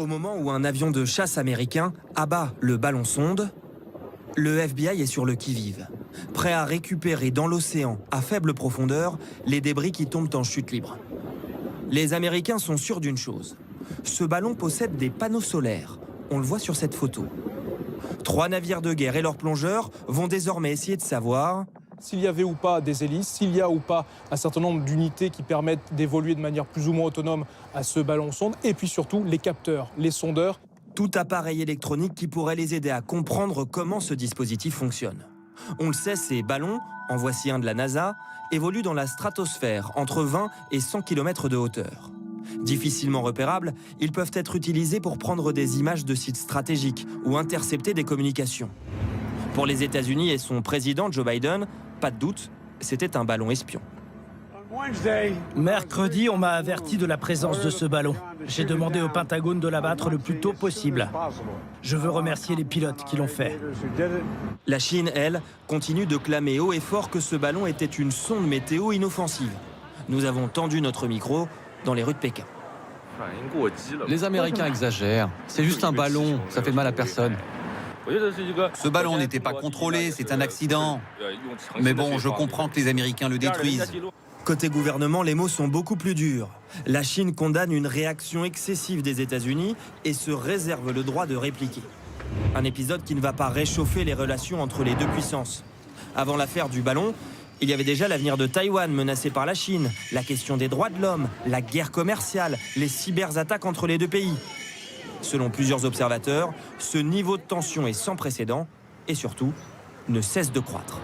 Au moment où un avion de chasse américain abat le ballon sonde, le FBI est sur le qui-vive, prêt à récupérer dans l'océan, à faible profondeur, les débris qui tombent en chute libre. Les Américains sont sûrs d'une chose. Ce ballon possède des panneaux solaires. On le voit sur cette photo. 3 navires de guerre et leurs plongeurs vont désormais essayer de savoir s'il y avait ou pas des hélices, s'il y a ou pas un certain nombre d'unités qui permettent d'évoluer de manière plus ou moins autonome à ce ballon sonde, et puis surtout les capteurs, les sondeurs. Tout appareil électronique qui pourrait les aider à comprendre comment ce dispositif fonctionne. On le sait, ces ballons, en voici un de la NASA, évoluent dans la stratosphère, entre 20 et 100 km de hauteur. Difficilement repérables, ils peuvent être utilisés pour prendre des images de sites stratégiques ou intercepter des communications. Pour les États-Unis et son président Joe Biden, pas de doute, c'était un ballon espion. Mercredi, on m'a averti de la présence de ce ballon. J'ai demandé au Pentagone de l'abattre le plus tôt possible. Je veux remercier les pilotes qui l'ont fait. La Chine, elle, continue de clamer haut et fort que ce ballon était une sonde météo inoffensive. Nous avons tendu notre micro dans les rues de Pékin. Les Américains exagèrent. C'est juste un ballon, ça fait mal à personne. Ce ballon n'était pas contrôlé, c'est un accident. Mais bon, je comprends que les Américains le détruisent. Côté gouvernement, les mots sont beaucoup plus durs. La Chine condamne une réaction excessive des États-Unis et se réserve le droit de répliquer. Un épisode qui ne va pas réchauffer les relations entre les deux puissances. Avant l'affaire du ballon, il y avait déjà l'avenir de Taïwan menacé par la Chine, la question des droits de l'homme, la guerre commerciale, les cyberattaques entre les deux pays. Selon plusieurs observateurs, ce niveau de tension est sans précédent et surtout ne cesse de croître.